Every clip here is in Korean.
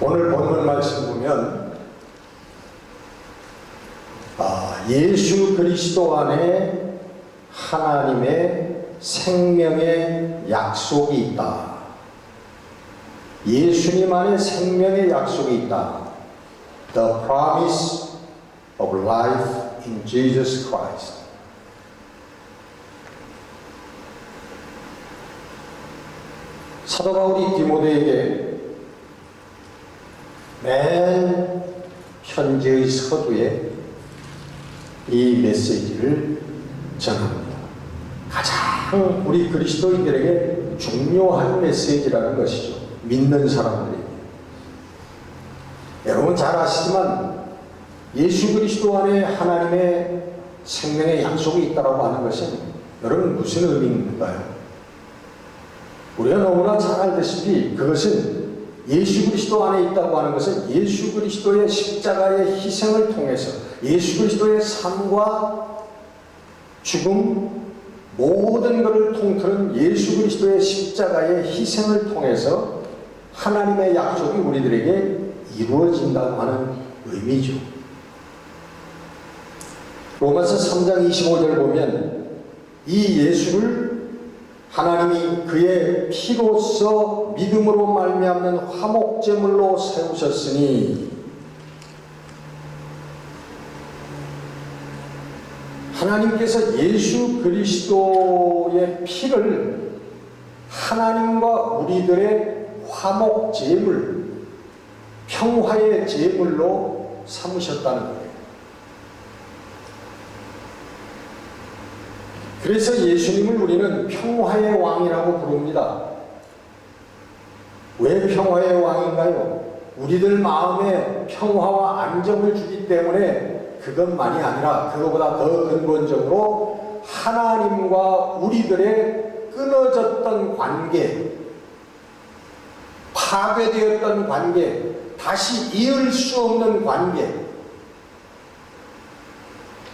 오늘 본문 말씀 보면 예수 그리스도 안에 하나님의 생명의 약속이 있다. 예수님 안에 생명의 약속이 있다. The promise of life in Jesus Christ. 사도 바울이 디모데에게 맨 편지의 서두에 이 메시지를 전합니다. 가장 우리 그리스도인들에게 중요한 메시지라는 것이죠. 믿는 사람들에게. 여러분 잘 아시지만 예수 그리스도 안에 하나님의 생명의 약속이 있다고 하는 것은 여러분 무슨 의미인가요? 우리가 너무나 잘 알다시피 그것은 예수 그리스도 안에 있다고 하는 것은 예수 그리스도의 십자가의 희생을 통해서 예수 그리스도의 삶과 죽음 모든 것을 통틀은 예수 그리스도의 십자가의 희생을 통해서 하나님의 약속이 우리들에게 이루어진다고 하는 의미죠. 로마서 3장 25절 보면 이 예수를 하나님이 그의 피로써 믿음으로 말미암는 화목제물로 세우셨으니 하나님께서 예수 그리스도의 피를 하나님과 우리들의 화목제물, 평화의 제물로 삼으셨다는 거예요. 그래서 예수님을 우리는 평화의 왕이라고 부릅니다. 왜 평화의 왕인가요? 우리들 마음에 평화와 안정을 주기 때문에 그것만이 아니라 그것보다 더 근본적으로 하나님과 우리들의 끊어졌던 관계, 파괴되었던 관계, 다시 이을 수 없는 관계,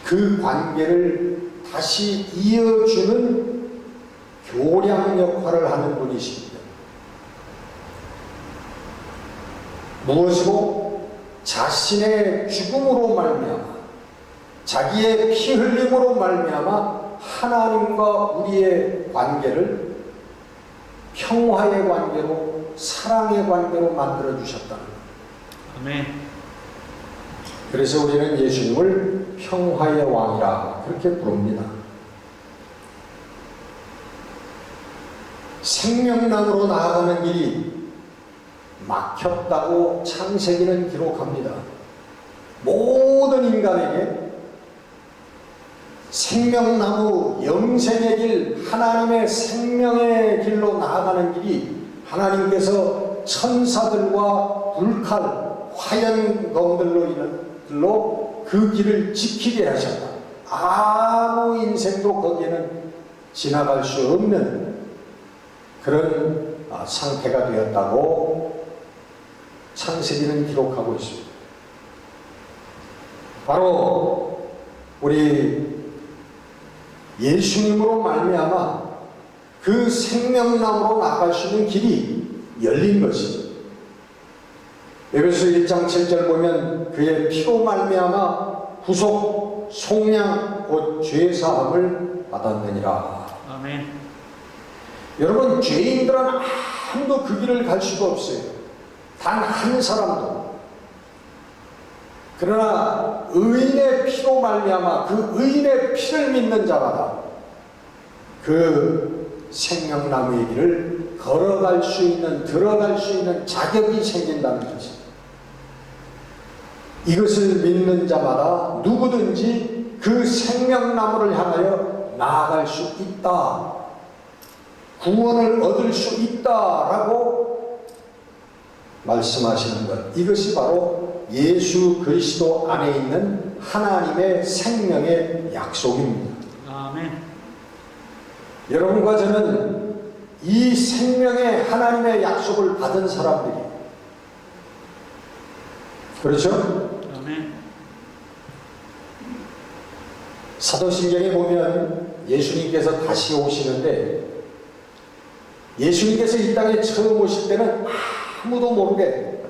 그 관계를 다시 이어주는 교량 역할을 하는 분이십니다. 무엇이고? 자신의 죽음으로 말미암아 자기의 피 흘림으로 말미암아 하나님과 우리의 관계를 평화의 관계로 사랑의 관계로 만들어 주셨다는 거예요. 아멘. 그래서 우리는 예수님을 평화의 왕이라 그렇게 부릅니다. 생명나무로 나아가는 길이 막혔다고 창세기는 기록합니다. 모든 인간에게 생명나무, 영생의 길, 하나님의 생명의 길로 나아가는 길이 하나님께서 천사들과 불칼, 화염검들로 그 길을 지키게 하셨다. 아무 인생도 거기에는 지나갈 수 없는 그런 상태가 되었다고 창세기는 기록하고 있습니다. 바로 우리 예수님으로 말미암아 그 생명나무로 나갈 수 있는 길이 열린 것이죠. 에베소 1장 7절 보면 그의 피로 말미암아 구속, 속량, 곧 죄사함을 받았느니라. 아멘. 여러분 죄인들은 아무도 그 길을 갈 수가 없어요. 단 한 사람도. 그러나 의인의 피로 말미암아 그 의인의 피를 믿는 자마다 그 생명나무의 길을 걸어갈 수 있는, 들어갈 수 있는 자격이 생긴다는 것입니다. 이것을 믿는 자마다 누구든지 그 생명나무를 향하여 나아갈 수 있다. 구원을 얻을 수 있다라고 말씀하시는 것. 이것이 바로 예수 그리스도 안에 있는 하나님의 생명의 약속입니다. 아멘. 여러분과 저는 이 생명의 하나님의 약속을 받은 사람들이에요. 그렇죠? 아멘. 사도신경에 보면 예수님께서 다시 오시는데 예수님께서 이 땅에 처음 오실 때는 아무도 모르게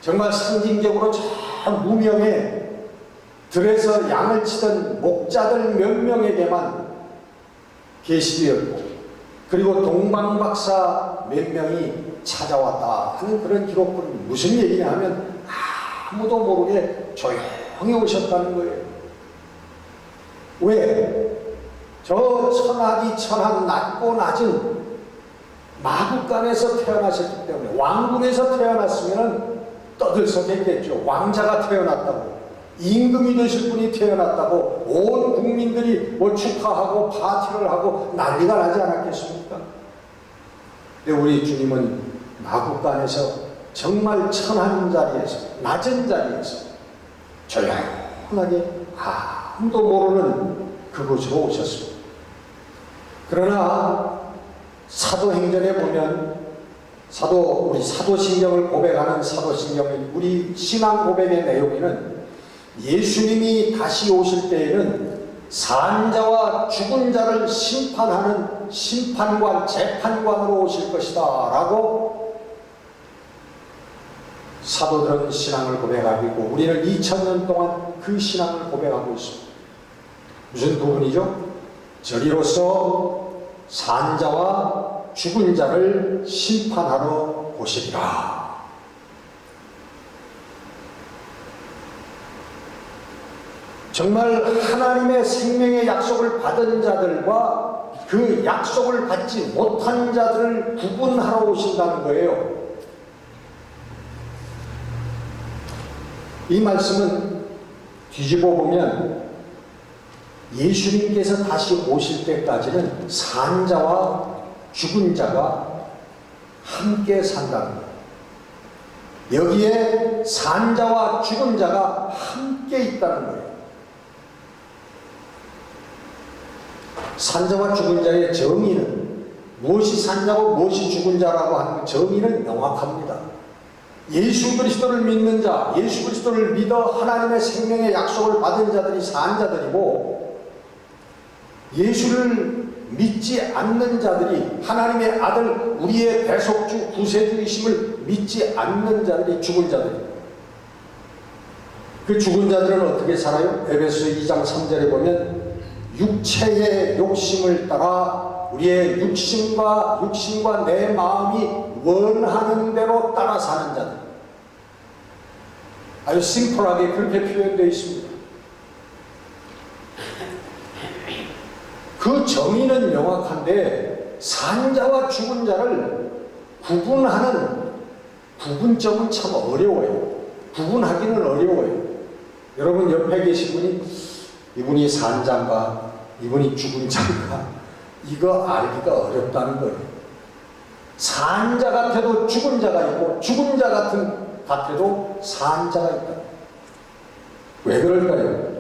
정말 상징적으로 저 무명에 들에서 양을 치던 목자들 몇 명에게만 계시되었고, 그리고 동방박사 몇 명이 찾아왔다 하는 그런 기록은 무슨 얘기냐 하면 아무도 모르게 조용히 오셨다는 거예요. 왜? 저 천하디 천한 낮고 낮은 마국간에서 태어나셨기 때문에, 왕궁에서 태어났으면 떠들썩했겠죠. 왕자가 태어났다고, 임금이 되실 분이 태어났다고 온 국민들이 뭐 축하하고 파티를 하고 난리가 나지 않았겠습니까? 근데 우리 주님은 마국간에서 정말 천한 자리에서, 낮은 자리에서 조용하게 아무도 모르는 그곳으로 오셨습니다. 그러나 사도행전에 보면 우리 사도신경을 고백하는 사도신경의 우리 신앙 고백의 내용에는 예수님이 다시 오실 때에는 산자와 죽은 자를 심판하는 심판관, 재판관으로 오실 것이다 라고 사도들은 신앙을 고백하고 있고, 우리는 2000년 동안 그 신앙을 고백하고 있습니다. 무슨 부분이죠? 저리로서 산자와 죽은 자를 심판하러 오시리라. 정말 하나님의 생명의 약속을 받은 자들과 그 약속을 받지 못한 자들을 구분하러 오신다는 거예요. 이 말씀은 뒤집어 보면 예수님께서 다시 오실 때까지는 산자와 죽은 자가 함께 산다는 거예요. 여기에 산자와 죽은 자가 함께 있다는 거예요. 산자와 죽은 자의 정의는, 무엇이 산자고 무엇이 죽은 자라고 하는 정의는 명확합니다. 예수 그리스도를 믿는 자, 예수 그리스도를 믿어 하나님의 생명의 약속을 받은 자들이 산자들이고, 예수를 믿지 않는 자들이, 하나님의 아들 우리의 대속주 구세주이심을 믿지 않는 자들이 죽은 자들입니다. 그 죽은 자들은 어떻게 살아요? 에베소 2장 3절에 보면 육체의 욕심을 따라 우리의 육신과 내 마음이 원하는 대로 따라 사는 자들. 아주 심플하게 그렇게 표현되어 있습니다. 그 정의는 명확한데 산자와 죽은 자를 구분하는 구분점은 참 어려워요. 구분하기는 어려워요. 여러분 옆에 계신 분이 이분이 산자인가 이분이 죽은 자인가 이거 알기가 어렵다는 거예요. 산자 같아도 죽은 자가 있고 죽은 자 같아도 산자가 있다. 왜 그럴까요?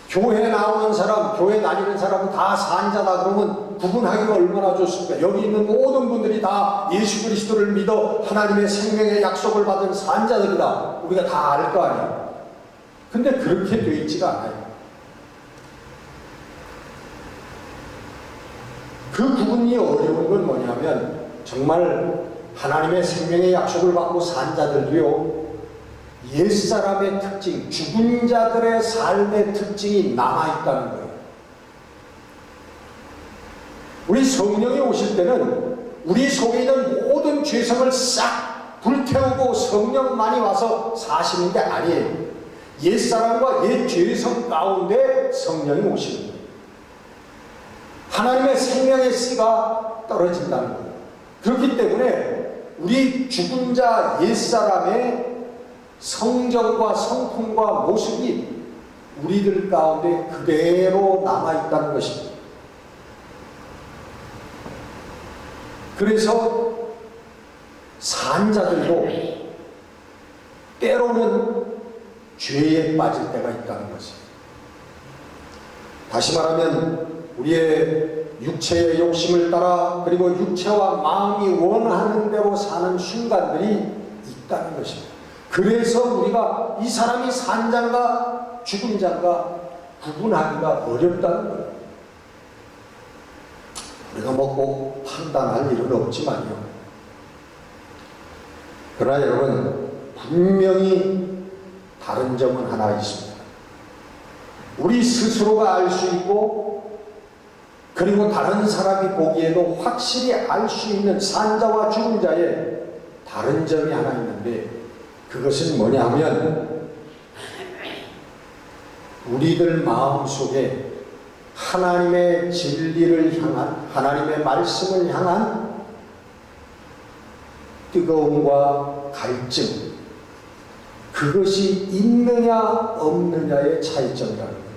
교회 나오는 사람, 교회 다니는 사람은 다 산자다 그러면 구분하기가 얼마나 좋습니까? 여기 있는 모든 분들이 다 예수 그리스도를 믿어 하나님의 생명의 약속을 받은 산자들이다. 우리가 다 알 거 아니에요. 근데 그렇게 되어 있지가 않아요. 그 구분이 어려운 건 뭐냐면, 정말 하나님의 생명의 약속을 받고 산 자들도요, 옛사람의 특징, 죽은 자들의 삶의 특징이 남아있다는 거예요. 우리 성령이 오실 때는 우리 속에 있는 모든 죄성을 싹 불태우고 성령만이 와서 사시는 게 아니에요. 옛사람과 옛 죄성 가운데 성령이 오시는 거예요. 하나님의 생명의 씨가 떨어진다는 거예요. 그렇기 때문에 우리 죽은 자 옛사람의 성정과 성품과 모습이 우리들 가운데 그대로 남아있다는 것입니다. 그래서 산자들도 때로는 죄에 빠질 때가 있다는 것입니다. 다시 말하면 우리의 육체의 욕심을 따라 그리고 육체와 마음이 원하는 대로 사는 순간들이 있다는 것입니다. 그래서 우리가 이 사람이 산자인가 죽은 자인가 구분하기가 어렵다는 거예요. 우리가 뭐 꼭 판단할 일은 없지만요. 그러나 여러분, 분명히 다른 점은 하나 있습니다. 우리 스스로가 알 수 있고 그리고 다른 사람이 보기에도 확실히 알 수 있는 산자와 죽은 자의 다른 점이 하나 있는데, 그것은 뭐냐 하면 우리들 마음속에 하나님의 진리를 향한, 하나님의 말씀을 향한 뜨거움과 갈증, 그것이 있느냐 없느냐의 차이점이라는 거예요.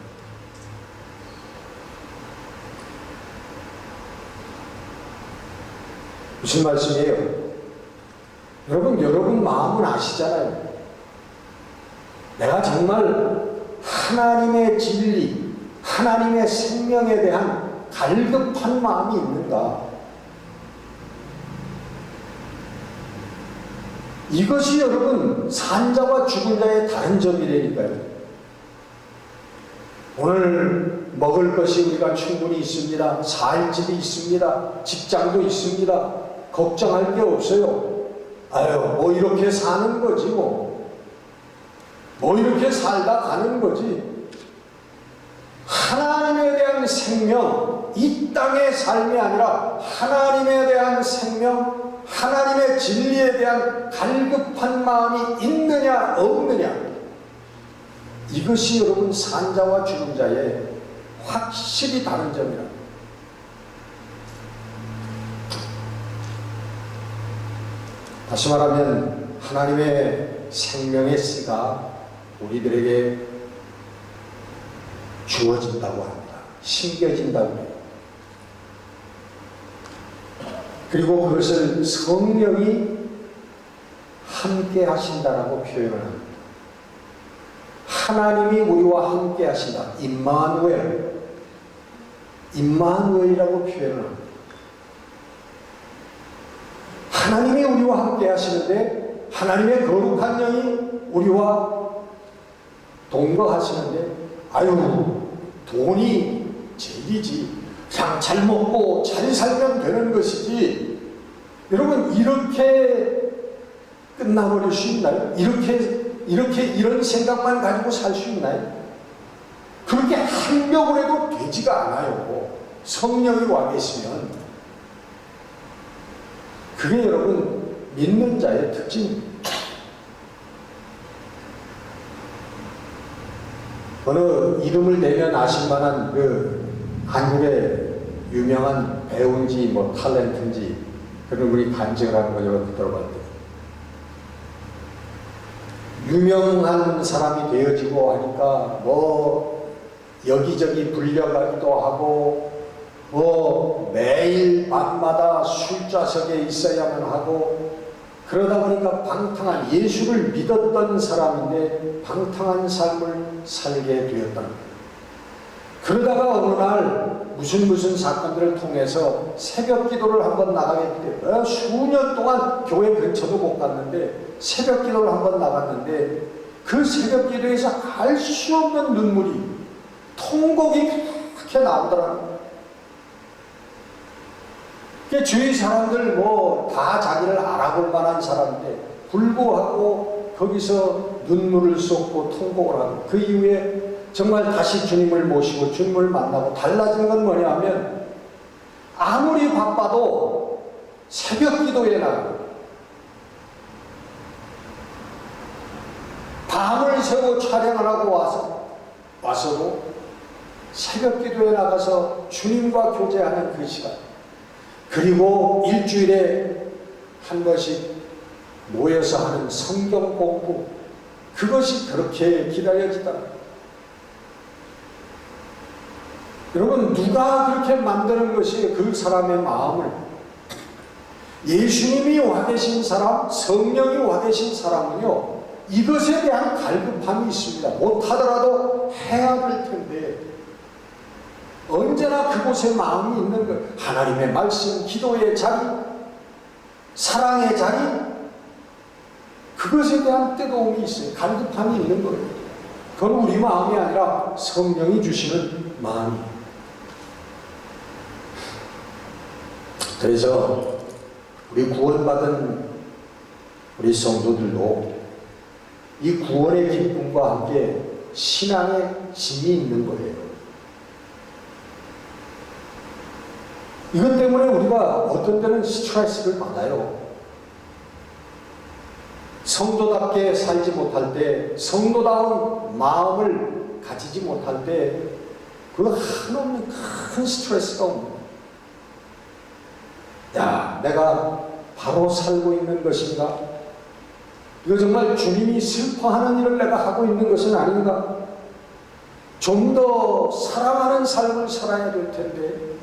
무슨 말씀이에요? 여러분 마음은 아시잖아요. 내가 정말 하나님의 진리, 하나님의 생명에 대한 갈급한 마음이 있는가? 이것이 여러분 산자와 죽은 자의 다른 점이라니까요. 오늘 먹을 것이 우리가 충분히 있습니다. 살 집이 있습니다. 직장도 있습니다. 걱정할 게 없어요. 아유, 뭐 이렇게 사는 거지 뭐 이렇게 살다 가는 거지. 하나님에 대한 생명, 이 땅의 삶이 아니라 하나님에 대한 생명, 하나님의 진리에 대한 갈급한 마음이 있느냐 없느냐, 이것이 여러분 산자와 죽은 자의 확실히 다른 점이라. 다시 말하면 하나님의 생명의 씨가 우리들에게 주어진다고 합니다. 심겨진다고 해요. 그리고 그것을 성령이 함께 하신다라고 표현을 합니다. 하나님이 우리와 함께 하신다. 임마누엘이라고 표현을 합니다. 하나님이 우리와 함께 하시는데, 하나님의 거룩한 영이 우리와 동거하시는데, 아유, 돈이 제일이지, 그냥 잘 먹고 잘 살면 되는 것이지, 여러분 이렇게 끝나버릴 수 있나요? 이런 생각만 가지고 살 수 있나요? 그렇게 하려고 해도 되지가 않아요. 성령이 와 계시면. 그게 여러분 믿는 자의 특징입니다. 어느 이름을 대면 아실만한 그 한국의 유명한 배우인지 뭐 탤런트인지 그런 분이 간증을 하는 거 제가 들어봤대요. 유명한 사람이 되어지고 하니까 뭐 여기저기 불려가기도 하고, 뭐 매일 밤마다 술좌석에 있어야만 하고, 그러다 보니까 방탕한, 예수를 믿었던 사람인데 방탕한 삶을 살게 되었다는 거예요. 그러다가 어느 날 무슨 사건들을 통해서 새벽 기도를 한번 나가게 돼요. 수년 동안 교회 근처도 못 갔는데 새벽 기도를 한번 나갔는데, 그 새벽 기도에서 알 수 없는 눈물이, 통곡이 그렇게 나오더라는 거예요. 주위 사람들 뭐 다 자기를 알아볼 만한 사람인데 불구하고 거기서 눈물을 쏟고 통곡을 하고, 그 이후에 정말 다시 주님을 모시고 주님을 만나고 달라진 건 뭐냐 하면, 아무리 바빠도 새벽 기도에 나가고 밤을 새고 촬영을 하고 와서도 새벽 기도에 나가서 주님과 교제하는 그 시간, 그리고 일주일에 한 번씩 모여서 하는 성경 공부, 그것이 그렇게 기다려지다. 여러분, 누가 그렇게 만드는 것이 그 사람의 마음을, 예수님이 와 계신 사람, 성령이 와 계신 사람은요, 이것에 대한 갈급함이 있습니다. 못하더라도 해야 될 텐데 언제나 그곳에 마음이 있는 것, 하나님의 말씀, 기도의 자리, 사랑의 자리, 그것에 대한 뜨거움이 있어요. 갈급함이 있는 거예요. 그건 우리 마음이 아니라 성령이 주시는 마음이에요. 그래서 우리 구원받은 우리 성도들도 이 구원의 기쁨과 함께 신앙의 짐이 있는 거예요. 이것 때문에 우리가 어떤 때는 스트레스를 받아요. 성도답게 살지 못할 때, 성도다운 마음을 가지지 못할 때, 그 한없는 큰 스트레스가 옵니다. 야, 내가 바로 살고 있는 것인가? 이거 정말 주님이 슬퍼하는 일을 내가 하고 있는 것은 아닌가? 좀 더 사랑하는 삶을 살아야 될 텐데,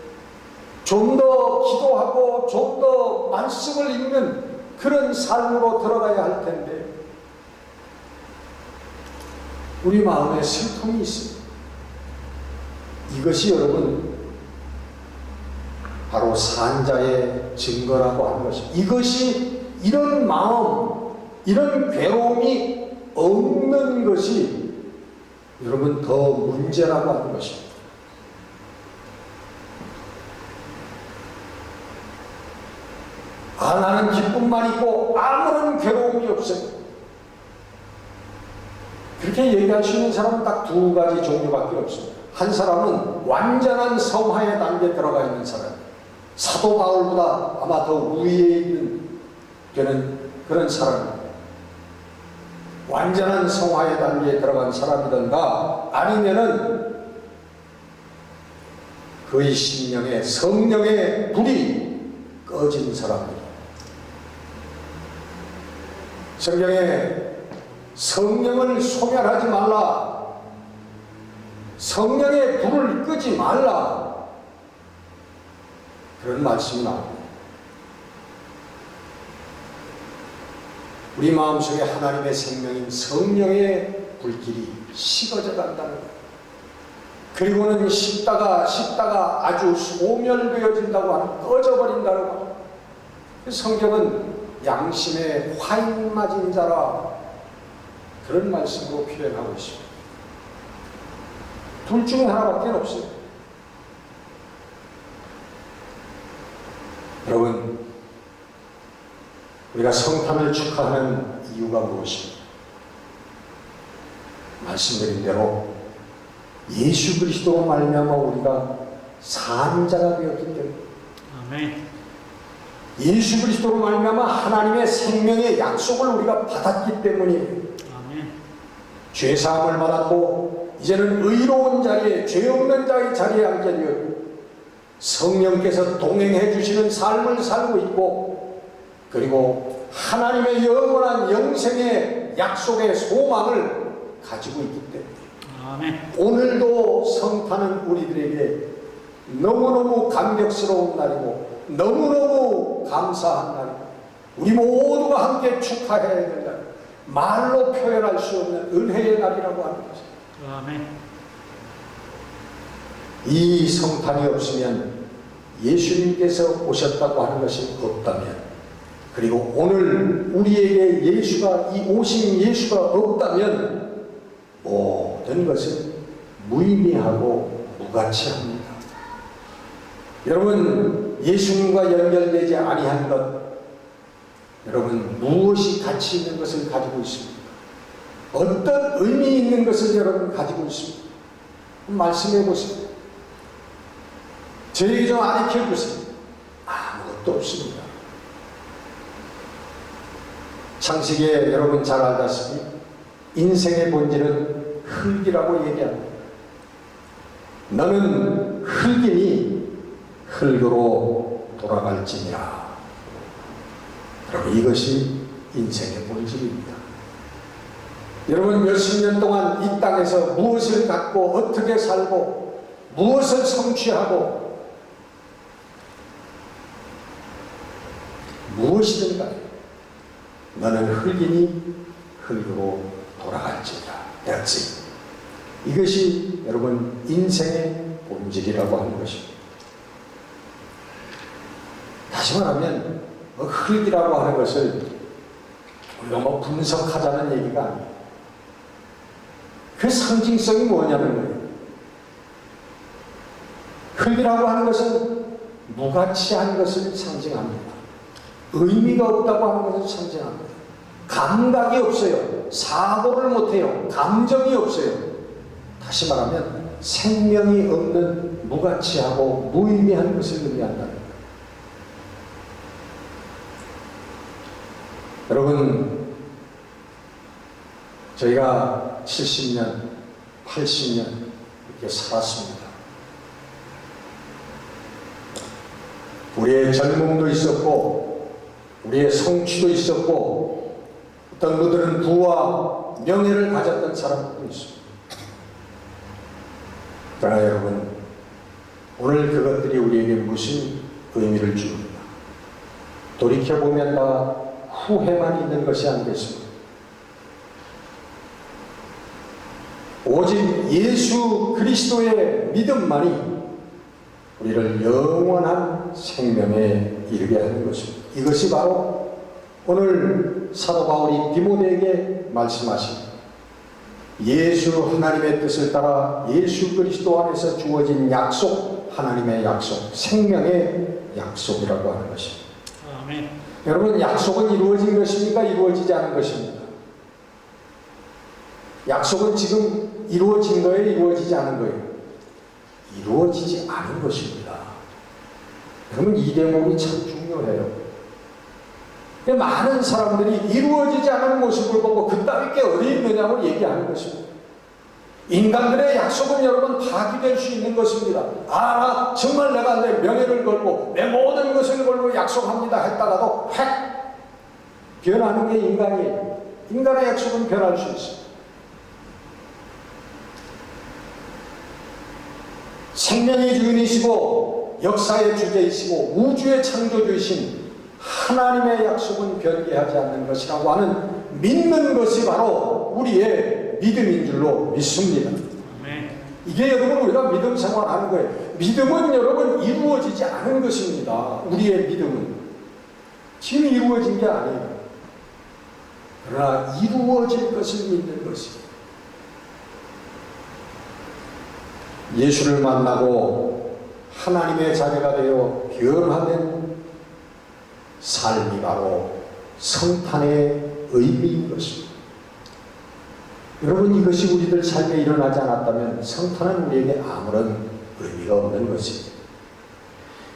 좀 더 기도하고 좀 더 말씀을 읽는 그런 삶으로 들어가야 할 텐데, 우리 마음에 슬픔이 있습니다. 이것이 여러분 바로 산자의 증거라고 하는 것입니다. 이것이 이런 마음, 이런 괴로움이 없는 것이 여러분 더 문제라고 하는 것입니다. 나는 기쁨만 있고 아무런 괴로움이 없어요. 그렇게 얘기할 수 있는 사람은 딱 두 가지 종류밖에 없습니다. 한 사람은 완전한 성화의 단계에 들어가 있는 사람, 사도 바울보다 아마 더 우위에 되는 그런 사람입니다. 완전한 성화의 단계에 들어간 사람이든가 아니면은 그의 심령에 성령의 불이 꺼진 사람입니다. 성경에 성령을 소멸하지 말라, 성령의 불을 끄지 말라, 그런 말씀이 나옵니다. 우리 마음속에 하나님의 생명인 성령의 불길이 식어져 간다는 것, 그리고는 식다가 아주 소멸되어진다고 하는, 꺼져버린다고 하는, 성경은 양심의 화인 맞은 자라, 그런 말씀으로 표현하고 있습니다. 둘 중에 하나밖에 없어요. 여러분, 우리가 성탄을 축하하는 이유가 무엇입니까? 말씀드린 대로 예수 그리스도로 말미암아 우리가 산자가 되었기 때문에, 아멘. 예수 그리스도로 말미암아 하나님의 생명의 약속을 우리가 받았기 때문이에요. 아멘. 죄 사함을 받았고 이제는 의로운 자리에, 죄 없는 자의 자리에 앉게 되었고 성령께서 동행해 주시는 삶을 살고 있고, 그리고 하나님의 영원한 영생의 약속의 소망을 가지고 있기 때문에, 아멘. 오늘도 성탄은 우리들에게 너무너무 감격스러운 날이고 너무너무 감사한 날이고 우리 모두가 함께 축하해야 될 날, 말로 표현할 수 없는 은혜의 날이라고 하는 것입니다. 아멘. 이 성탄이 없으면, 예수님께서 오셨다고 하는 것이 없다면, 그리고 오늘 우리에게 예수가, 이 오신 예수가 없다면 모든 것은 무의미하고 무가치합니다. 여러분, 예수님과 연결되지 아니한 것, 여러분 무엇이 가치 있는 것을 가지고 있습니까? 어떤 의미 있는 것을 여러분 가지고 있습니까? 말씀해 보세요. 저에게 좀 알려 보세요. 아무것도 없습니다. 창세기에 여러분 잘 알다시피 인생의 본질은 흙이라고 얘기합니다. 너는 흙이니 흙으로 돌아갈지니라. 여러분, 이것이 인생의 본질입니다. 여러분, 몇십 년 동안 이 땅에서 무엇을 갖고 어떻게 살고 무엇을 성취하고 무엇이든 간에 너는 흙이니 흙으로 돌아갈지니라. That's it. 이것이 여러분 인생의 본질이라고 하는 것입니다. 다시 말하면 흙이라고 하는 것을 우리가 분석하자는 얘기가 아니에요. 그 상징성이 뭐냐는 거예요. 흙이라고 하는 것은 무가치한 것을 상징합니다. 의미가 없다고 하는 것을 상징합니다. 감각이 없어요. 사고를 못해요. 감정이 없어요. 다시 말하면 생명이 없는 무가치하고 무의미한 것을 의미한다는 거예요. 여러분, 저희가 70년, 80년 이렇게 살았습니다. 우리의 젊음도 있었고 우리의 성취도 있었고 어떤 분들은 부와 명예를 가졌던 사람들도 있습니다. 그러나 여러분, 오늘 그것들이 우리에게 무슨 의미를 줍니까? 돌이켜보면 다 후회만 있는 것이 아니겠습니까? 오직 예수 그리스도의 믿음만이 우리를 영원한 생명에 이르게 하는 것입니다. 이것이 바로 오늘 사도 바울이 디모데에게 말씀하신 예수 하나님의 뜻을 따라 예수 그리스도 안에서 주어진 약속, 하나님의 약속, 생명의 약속이라고 하는 것입니다. 아멘. 여러분, 약속은 이루어진 것입니까? 이루어지지 않은 것입니까? 약속은 지금 이루어진 거예요? 이루어지지 않은 거예요? 이루어지지 않은 것입니다. 그러면 이 대목이 참 중요해요. 많은 사람들이 이루어지지 않은 모습을 보고 그따위 게 어디 있느냐고 얘기하는 것입니다. 인간들의 약속은 여러분 파기될 수 있는 것입니다. 정말 내가 내 명예를 걸고 내 모든 것을 걸고 약속합니다 했다가도 획 변하는 게 인간이에요. 인간의 약속은 변할 수 있습니다. 생명의 주인이시고 역사의 주제이시고 우주의 창조주이신 하나님의 약속은 변개하지 않는 것이라고 하는 믿는 것이 바로 우리의 믿음인 줄로 믿습니다. 이게 여러분 우리가 믿음 생활하는 거예요. 믿음은 여러분 이루어지지 않은 것입니다. 우리의 믿음은 지금 이루어진 게 아니에요. 그러나 이루어질 것을 믿는 것입니다. 예수를 만나고 하나님의 자녀가 되어 변화된 삶이 바로 성탄의 의미인 것입니다. 여러분, 이것이 우리들 삶에 일어나지 않았다면 성탄은 우리에게 아무런 의미가 없는 것입니다.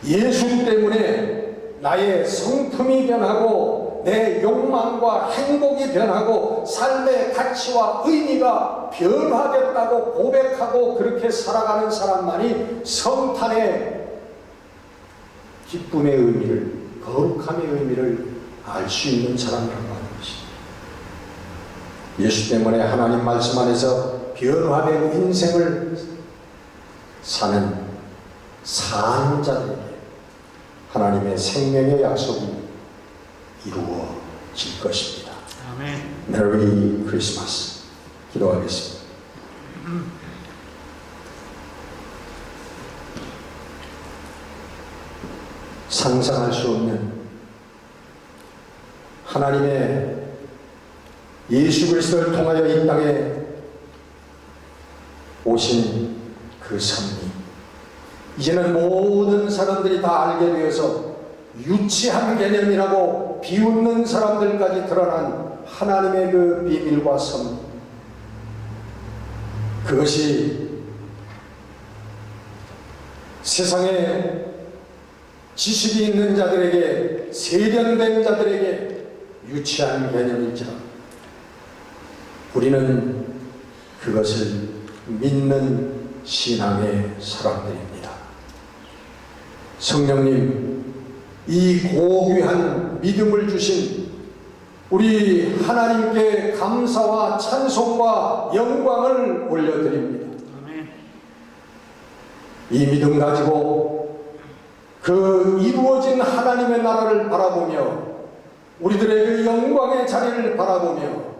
예수 때문에 나의 성품이 변하고 내 욕망과 행복이 변하고 삶의 가치와 의미가 변화됐다고 고백하고 그렇게 살아가는 사람만이 성탄의 기쁨의 의미를, 거룩함의 의미를 알 수 있는 사람이라고 하는 것입니다. 예수 때문에 하나님 말씀 안에서 변화된 인생을 사는 자들에게 하나님의 생명의 약속이 이루어질 것입니다. 아멘. 메리 크리스마스. 기도하겠습니다. 상상할 수 없는 하나님의 예수 그리스도를 통하여 이 땅에 오신 그 섭리, 이제는 모든 사람들이 다 알게 되어서 유치한 개념이라고 비웃는 사람들까지 드러난 하나님의 그 비밀과 섭리, 그것이 세상에 지식이 있는 자들에게, 세련된 자들에게 유치한 개념일지라도 우리는 그것을 믿는 신앙의 사람들입니다. 성령님, 이 고귀한 믿음을 주신 우리 하나님께 감사와 찬송과 영광을 올려드립니다. 이 믿음 가지고 그 이루어진 하나님의 나라를 바라보며 우리들의 그 영광의 자리를 바라보며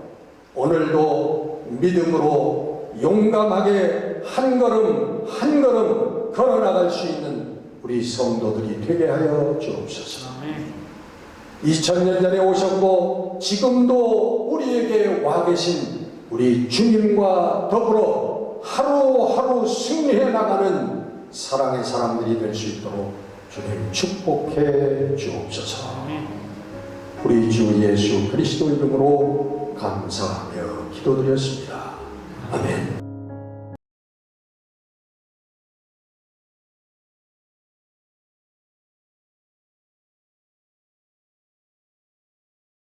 오늘도 믿음으로 용감하게 한 걸음 한 걸음 걸어나갈 수 있는 우리 성도들이 되게 하여 주옵소서. 2000년 전에 오셨고 지금도 우리에게 와 계신 우리 주님과 더불어 하루하루 승리해 나가는 사랑의 사람들이 될 수 있도록 주님 축복해 주옵소서. 우리 주 예수 그리스도 이름으로 감사하며 기도드렸습니다. 아멘.